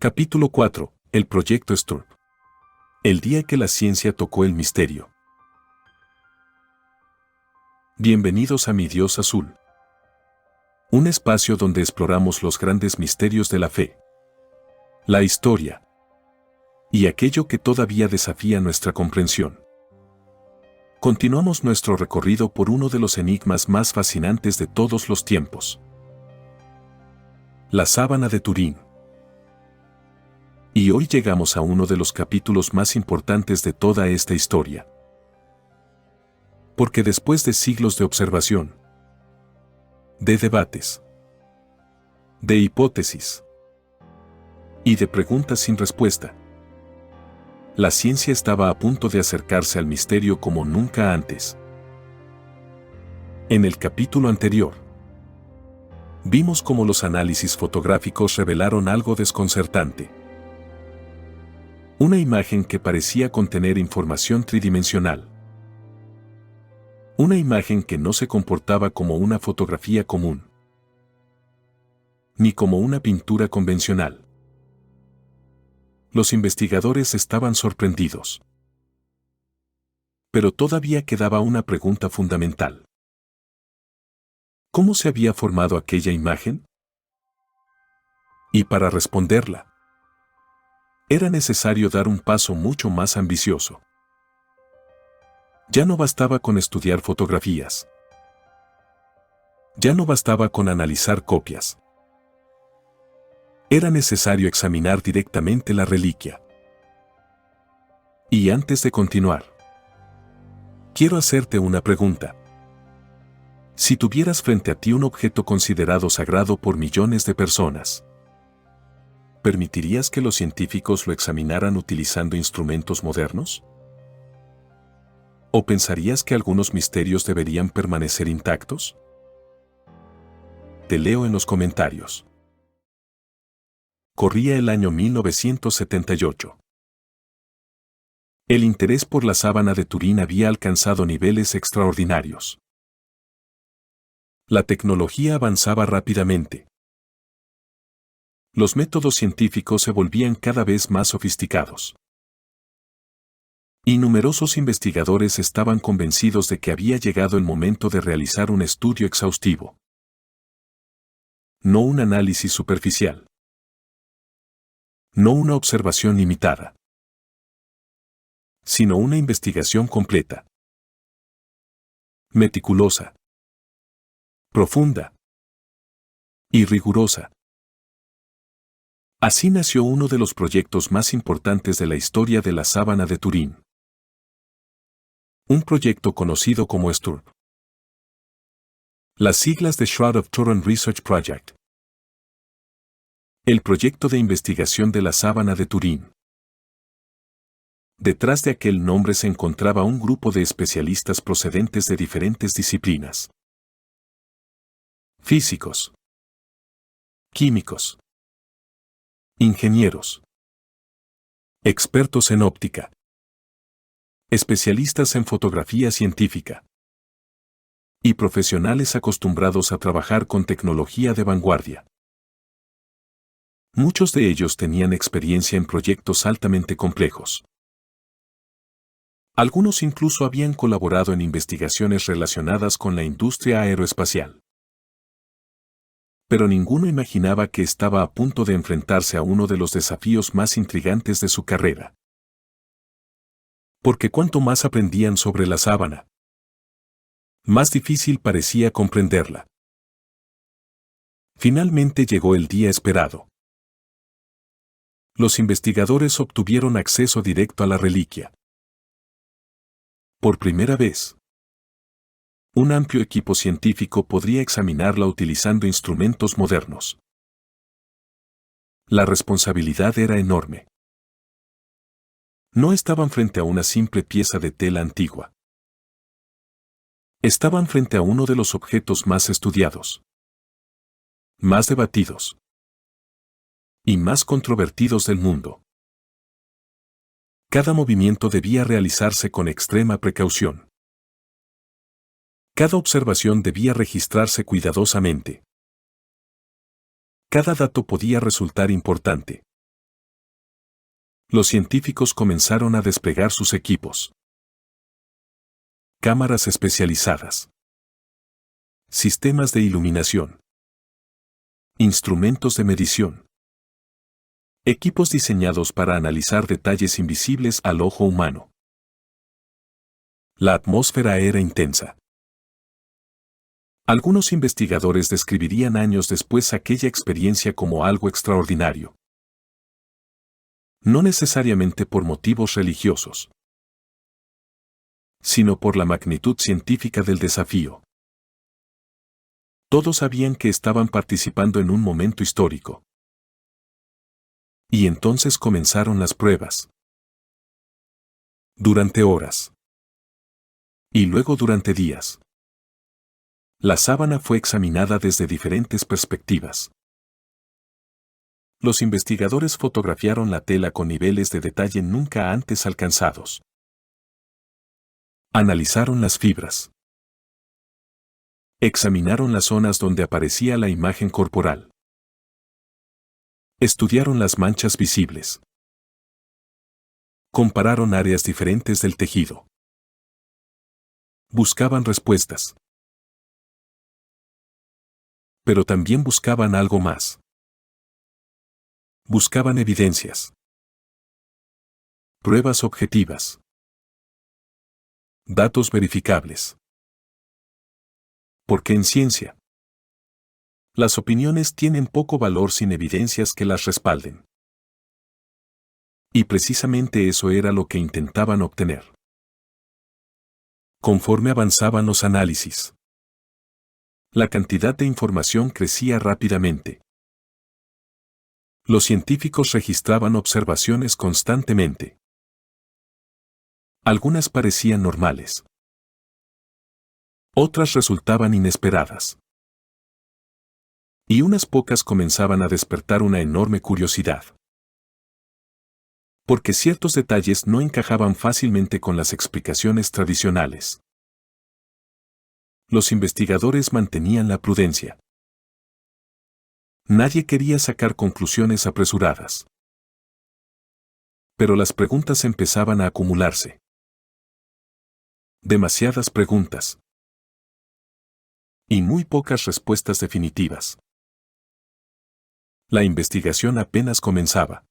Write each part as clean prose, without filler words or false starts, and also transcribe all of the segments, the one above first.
Capítulo 4. El Proyecto Sturm. El día que la ciencia tocó el misterio. Bienvenidos a Mi Dios Azul. Un espacio donde exploramos los grandes misterios de la fe, la historia y aquello que todavía desafía nuestra comprensión. Continuamos nuestro recorrido por uno de los enigmas más fascinantes de todos los tiempos. La sábana de Turín. Y hoy llegamos a uno de los capítulos más importantes de toda esta historia. Porque después de siglos de observación, de debates, de hipótesis y de preguntas sin respuesta, la ciencia estaba a punto de acercarse al misterio como nunca antes. En el capítulo anterior, vimos cómo los análisis fotográficos revelaron algo desconcertante. Una imagen que parecía contener información tridimensional. Una imagen que no se comportaba como una fotografía común, ni como una pintura convencional. Los investigadores estaban sorprendidos. Pero todavía quedaba una pregunta fundamental. ¿Cómo se había formado aquella imagen? Y para responderla, era necesario dar un paso mucho más ambicioso. Ya no bastaba con estudiar fotografías. Ya no bastaba con analizar copias. Era necesario examinar directamente la reliquia. Y antes de continuar, quiero hacerte una pregunta. Si tuvieras frente a ti un objeto considerado sagrado por millones de personas, ¿permitirías que los científicos lo examinaran utilizando instrumentos modernos? ¿O pensarías que algunos misterios deberían permanecer intactos? Te leo en los comentarios. Corría el año 1978. El interés por la sábana de Turín había alcanzado niveles extraordinarios. La tecnología avanzaba rápidamente. Los métodos científicos se volvían cada vez más sofisticados. Y numerosos investigadores estaban convencidos de que había llegado el momento de realizar un estudio exhaustivo. No un análisis superficial. No una observación limitada. Sino una investigación completa. Meticulosa. Profunda. Y rigurosa. Así nació uno de los proyectos más importantes de la historia de la sábana de Turín. Un proyecto conocido como STURP. Las siglas de Shroud of Turin Research Project. El proyecto de investigación de la sábana de Turín. Detrás de aquel nombre se encontraba un grupo de especialistas procedentes de diferentes disciplinas. Físicos. Químicos. Ingenieros. Expertos en óptica. Especialistas en fotografía científica. Y profesionales acostumbrados a trabajar con tecnología de vanguardia. Muchos de ellos tenían experiencia en proyectos altamente complejos. Algunos incluso habían colaborado en investigaciones relacionadas con la industria aeroespacial. Pero ninguno imaginaba que estaba a punto de enfrentarse a uno de los desafíos más intrigantes de su carrera. Porque cuanto más aprendían sobre la sábana, más difícil parecía comprenderla. Finalmente llegó el día esperado. Los investigadores obtuvieron acceso directo a la reliquia. Por primera vez, un amplio equipo científico podría examinarla utilizando instrumentos modernos. La responsabilidad era enorme. No estaban frente a una simple pieza de tela antigua. Estaban frente a uno de los objetos más estudiados, más debatidos y más controvertidos del mundo. Cada movimiento debía realizarse con extrema precaución. Cada observación debía registrarse cuidadosamente. Cada dato podía resultar importante. Los científicos comenzaron a desplegar sus equipos. Cámaras especializadas. Sistemas de iluminación. Instrumentos de medición. Equipos diseñados para analizar detalles invisibles al ojo humano. La atmósfera era intensa. Algunos investigadores describirían años después aquella experiencia como algo extraordinario. No necesariamente por motivos religiosos, sino por la magnitud científica del desafío. Todos sabían que estaban participando en un momento histórico. Y entonces comenzaron las pruebas. Durante horas. Y luego durante días. La sábana fue examinada desde diferentes perspectivas. Los investigadores fotografiaron la tela con niveles de detalle nunca antes alcanzados. Analizaron las fibras. Examinaron las zonas donde aparecía la imagen corporal. Estudiaron las manchas visibles. Compararon áreas diferentes del tejido. Buscaban respuestas. Pero también buscaban algo más. Buscaban evidencias. Pruebas objetivas. Datos verificables. Porque en ciencia, las opiniones tienen poco valor sin evidencias que las respalden. Y precisamente eso era lo que intentaban obtener. Conforme avanzaban los análisis, la cantidad de información crecía rápidamente. Los científicos registraban observaciones constantemente. Algunas parecían normales. Otras resultaban inesperadas. Y unas pocas comenzaban a despertar una enorme curiosidad. Porque ciertos detalles no encajaban fácilmente con las explicaciones tradicionales. Los investigadores mantenían la prudencia. Nadie quería sacar conclusiones apresuradas. Pero las preguntas empezaban a acumularse. Demasiadas preguntas. Y muy pocas respuestas definitivas. La investigación apenas comenzaba.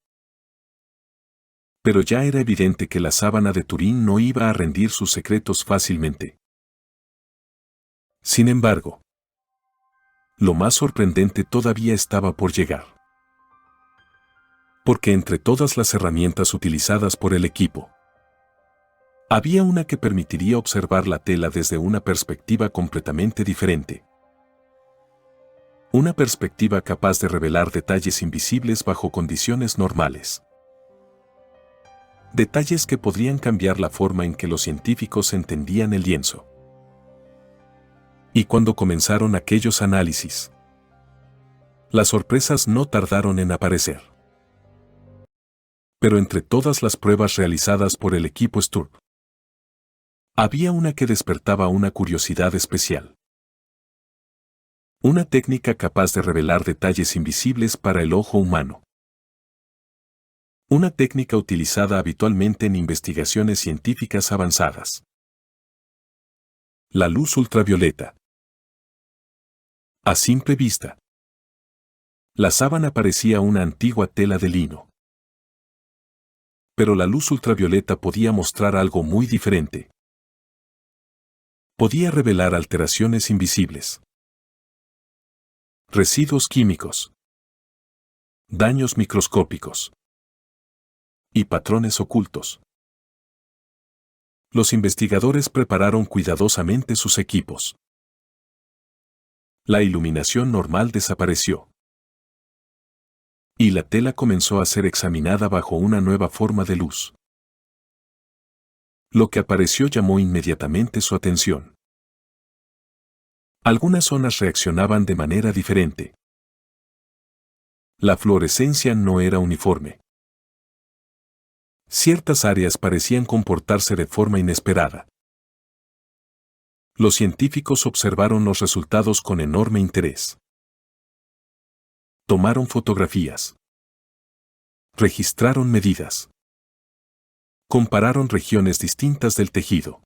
Pero ya era evidente que la sábana de Turín no iba a rendir sus secretos fácilmente. Sin embargo, lo más sorprendente todavía estaba por llegar. Porque entre todas las herramientas utilizadas por el equipo, había una que permitiría observar la tela desde una perspectiva completamente diferente. Una perspectiva capaz de revelar detalles invisibles bajo condiciones normales. Detalles que podrían cambiar la forma en que los científicos entendían el lienzo. Y cuando comenzaron aquellos análisis, las sorpresas no tardaron en aparecer. Pero entre todas las pruebas realizadas por el equipo Sturm, había una que despertaba una curiosidad especial. Una técnica capaz de revelar detalles invisibles para el ojo humano. Una técnica utilizada habitualmente en investigaciones científicas avanzadas. La luz ultravioleta. A simple vista, la sábana parecía una antigua tela de lino. Pero la luz ultravioleta podía mostrar algo muy diferente. Podía revelar alteraciones invisibles. Residuos químicos. Daños microscópicos. Y patrones ocultos. Los investigadores prepararon cuidadosamente sus equipos. La iluminación normal desapareció. Y la tela comenzó a ser examinada bajo una nueva forma de luz. Lo que apareció llamó inmediatamente su atención. Algunas zonas reaccionaban de manera diferente. La fluorescencia no era uniforme. Ciertas áreas parecían comportarse de forma inesperada. Los científicos observaron los resultados con enorme interés. Tomaron fotografías. Registraron medidas. Compararon regiones distintas del tejido.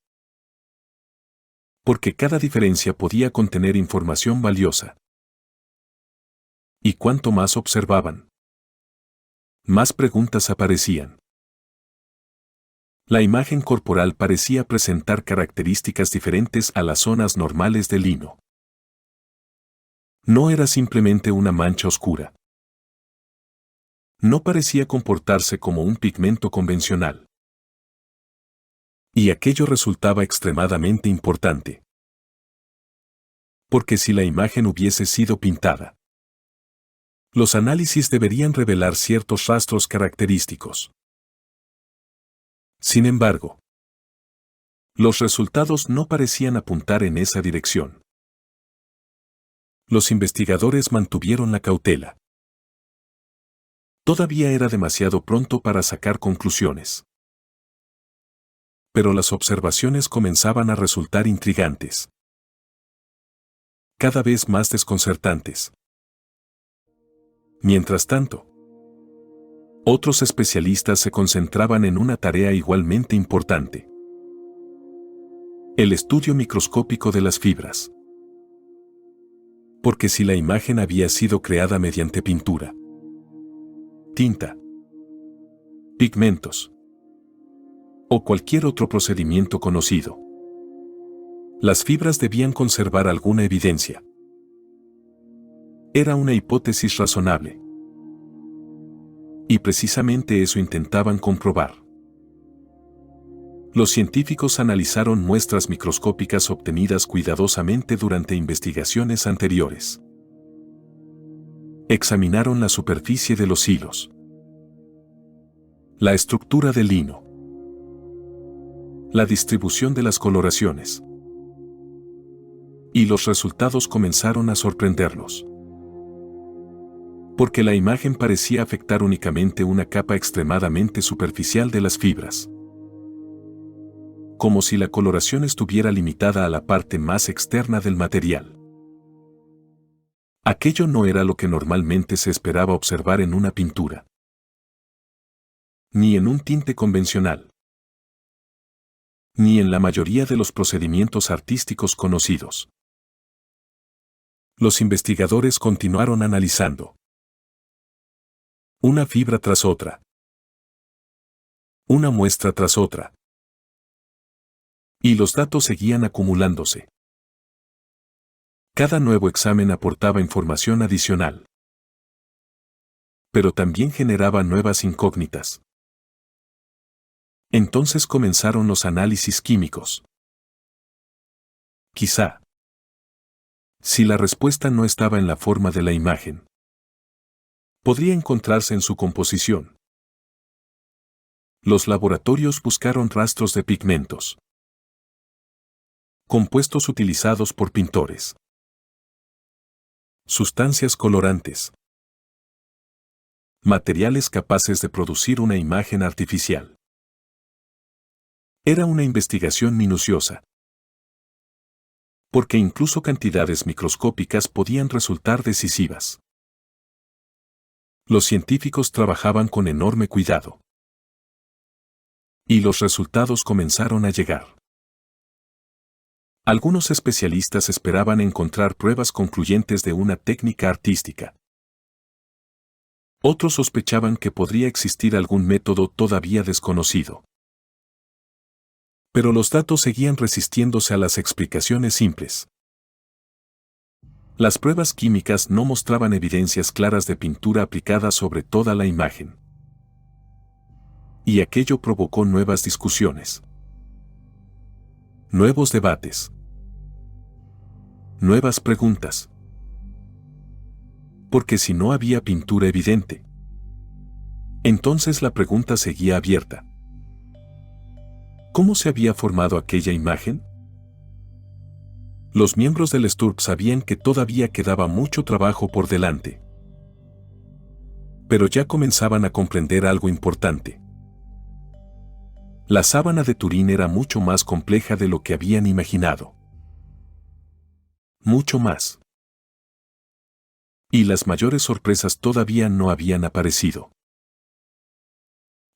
Porque cada diferencia podía contener información valiosa. Y cuanto más observaban, más preguntas aparecían. La imagen corporal parecía presentar características diferentes a las zonas normales del lino. No era simplemente una mancha oscura. No parecía comportarse como un pigmento convencional. Y aquello resultaba extremadamente importante. Porque si la imagen hubiese sido pintada, los análisis deberían revelar ciertos rastros característicos. Sin embargo, los resultados no parecían apuntar en esa dirección. Los investigadores mantuvieron la cautela. Todavía era demasiado pronto para sacar conclusiones. Pero las observaciones comenzaban a resultar intrigantes. Cada vez más desconcertantes. Mientras tanto, otros especialistas se concentraban en una tarea igualmente importante: el estudio microscópico de las fibras. Porque si la imagen había sido creada mediante pintura, tinta, pigmentos o cualquier otro procedimiento conocido, las fibras debían conservar alguna evidencia. Era una hipótesis razonable. Y precisamente eso intentaban comprobar. Los científicos analizaron muestras microscópicas obtenidas cuidadosamente durante investigaciones anteriores. Examinaron la superficie de los hilos, la estructura del lino, la distribución de las coloraciones. Y los resultados comenzaron a sorprenderlos. Porque la imagen parecía afectar únicamente una capa extremadamente superficial de las fibras. Como si la coloración estuviera limitada a la parte más externa del material. Aquello no era lo que normalmente se esperaba observar en una pintura. Ni en un tinte convencional. Ni en la mayoría de los procedimientos artísticos conocidos. Los investigadores continuaron analizando. Una fibra tras otra. Una muestra tras otra. Y los datos seguían acumulándose. Cada nuevo examen aportaba información adicional. Pero también generaba nuevas incógnitas. Entonces comenzaron los análisis químicos. Quizá, si la respuesta no estaba en la forma de la imagen, podría encontrarse en su composición. Los laboratorios buscaron rastros de pigmentos, compuestos utilizados por pintores, sustancias colorantes, materiales capaces de producir una imagen artificial. Era una investigación minuciosa. Porque incluso cantidades microscópicas podían resultar decisivas. Los científicos trabajaban con enorme cuidado. Y los resultados comenzaron a llegar. Algunos especialistas esperaban encontrar pruebas concluyentes de una técnica artística. Otros sospechaban que podría existir algún método todavía desconocido. Pero los datos seguían resistiéndose a las explicaciones simples. Las pruebas químicas no mostraban evidencias claras de pintura aplicada sobre toda la imagen. Y aquello provocó nuevas discusiones. Nuevos debates. Nuevas preguntas. Porque si no había pintura evidente, entonces la pregunta seguía abierta. ¿Cómo se había formado aquella imagen? Los miembros del STURP sabían que todavía quedaba mucho trabajo por delante. Pero ya comenzaban a comprender algo importante. La sábana de Turín era mucho más compleja de lo que habían imaginado. Mucho más. Y las mayores sorpresas todavía no habían aparecido.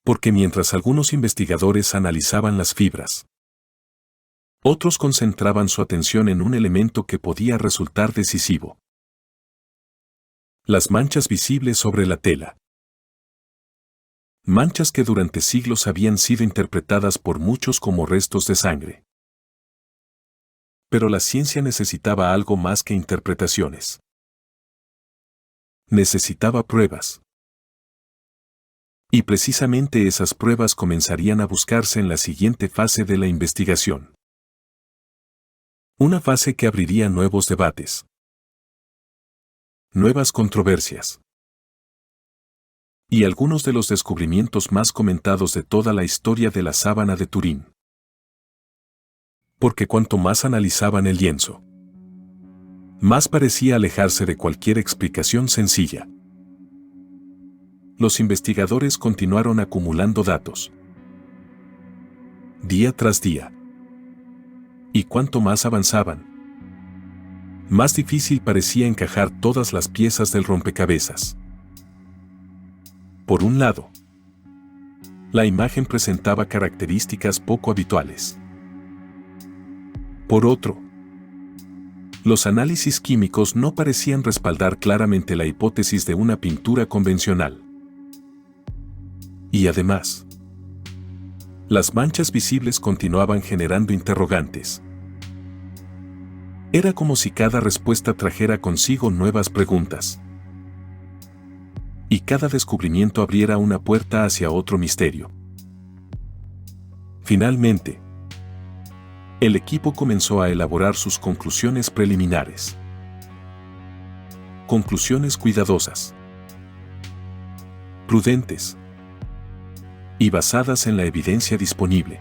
Porque mientras algunos investigadores analizaban las fibras, otros concentraban su atención en un elemento que podía resultar decisivo: las manchas visibles sobre la tela. Manchas que durante siglos habían sido interpretadas por muchos como restos de sangre. Pero la ciencia necesitaba algo más que interpretaciones. Necesitaba pruebas. Y precisamente esas pruebas comenzarían a buscarse en la siguiente fase de la investigación. Una fase que abriría nuevos debates, nuevas controversias, y algunos de los descubrimientos más comentados de toda la historia de la sábana de Turín. Porque cuanto más analizaban el lienzo, más parecía alejarse de cualquier explicación sencilla. Los investigadores continuaron acumulando datos, día tras día. Y cuanto más avanzaban, más difícil parecía encajar todas las piezas del rompecabezas. Por un lado, la imagen presentaba características poco habituales. Por otro, los análisis químicos no parecían respaldar claramente la hipótesis de una pintura convencional. Y además, las manchas visibles continuaban generando interrogantes. Era como si cada respuesta trajera consigo nuevas preguntas. Y cada descubrimiento abriera una puerta hacia otro misterio. Finalmente, el equipo comenzó a elaborar sus conclusiones preliminares. Conclusiones cuidadosas, prudentes y basadas en la evidencia disponible.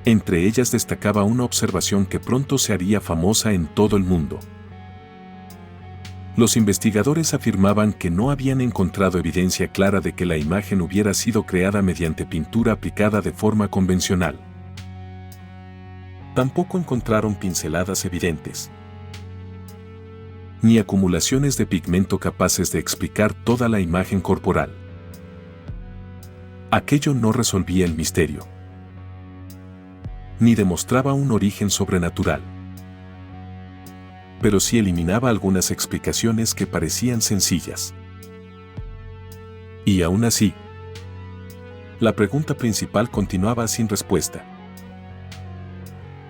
Entre ellas destacaba una observación que pronto se haría famosa en todo el mundo. Los investigadores afirmaban que no habían encontrado evidencia clara de que la imagen hubiera sido creada mediante pintura aplicada de forma convencional. Tampoco encontraron pinceladas evidentes, ni acumulaciones de pigmento capaces de explicar toda la imagen corporal. Aquello no resolvía el misterio, ni demostraba un origen sobrenatural. Pero sí eliminaba algunas explicaciones que parecían sencillas. Y aún así, la pregunta principal continuaba sin respuesta.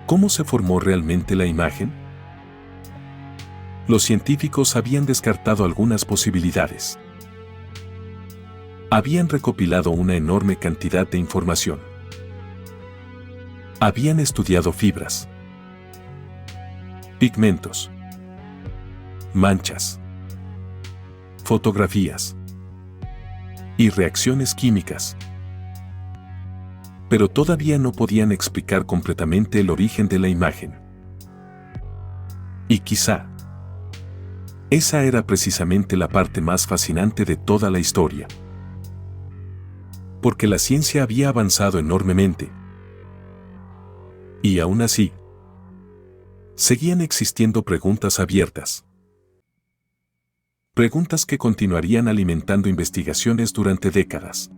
¿Cómo se formó realmente la imagen? Los científicos habían descartado algunas posibilidades. Habían recopilado una enorme cantidad de información. Habían estudiado fibras, pigmentos, manchas, fotografías y reacciones químicas. Pero todavía no podían explicar completamente el origen de la imagen. Y quizá esa era precisamente la parte más fascinante de toda la historia. Porque la ciencia había avanzado enormemente. Y aún así, seguían existiendo preguntas abiertas. Preguntas que continuarían alimentando investigaciones durante décadas.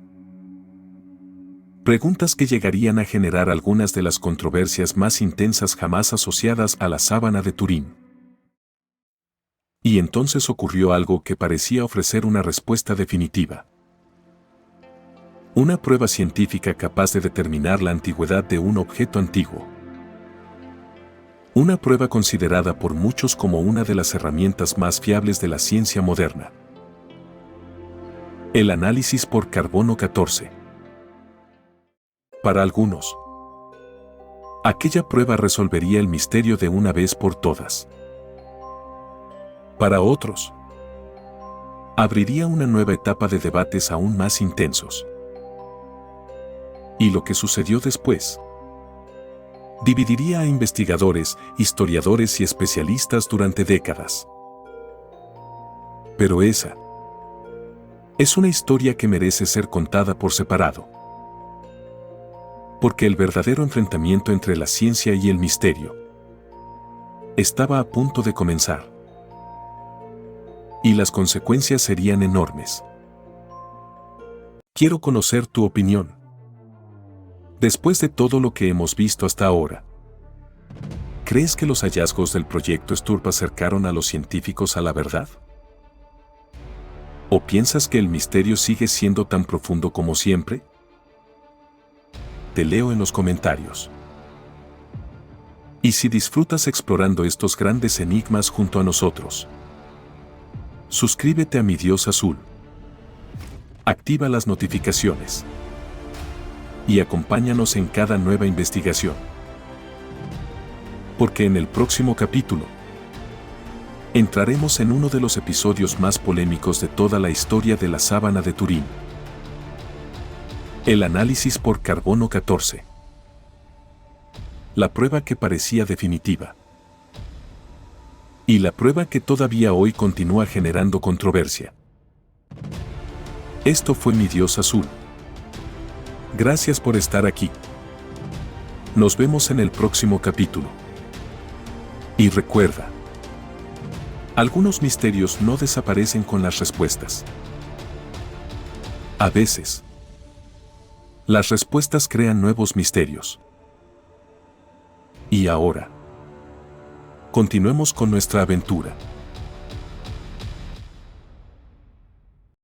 Preguntas que llegarían a generar algunas de las controversias más intensas jamás asociadas a la sábana de Turín. Y entonces ocurrió algo que parecía ofrecer una respuesta definitiva. Una prueba científica capaz de determinar la antigüedad de un objeto antiguo. Una prueba considerada por muchos como una de las herramientas más fiables de la ciencia moderna. El análisis por carbono 14. Para algunos, aquella prueba resolvería el misterio de una vez por todas. Para otros, abriría una nueva etapa de debates aún más intensos. Y lo que sucedió después dividiría a investigadores, historiadores y especialistas durante décadas. Pero esa es una historia que merece ser contada por separado. Porque el verdadero enfrentamiento entre la ciencia y el misterio estaba a punto de comenzar. Y las consecuencias serían enormes. Quiero conocer tu opinión. Después de todo lo que hemos visto hasta ahora, ¿crees que los hallazgos del proyecto Sturp acercaron a los científicos a la verdad? ¿O piensas que el misterio sigue siendo tan profundo como siempre? Te leo en los comentarios. Y si disfrutas explorando estos grandes enigmas junto a nosotros, suscríbete a Mi Dios Azul. Activa las notificaciones. Y acompáñanos en cada nueva investigación. Porque en el próximo capítulo entraremos en uno de los episodios más polémicos de toda la historia de la sábana de Turín. El análisis por carbono 14. La prueba que parecía definitiva. Y la prueba que todavía hoy continúa generando controversia. Esto fue Mi Dios Azul. Gracias por estar aquí. Nos vemos en el próximo capítulo. Y recuerda, algunos misterios no desaparecen con las respuestas. A veces, las respuestas crean nuevos misterios. Y ahora, continuemos con nuestra aventura.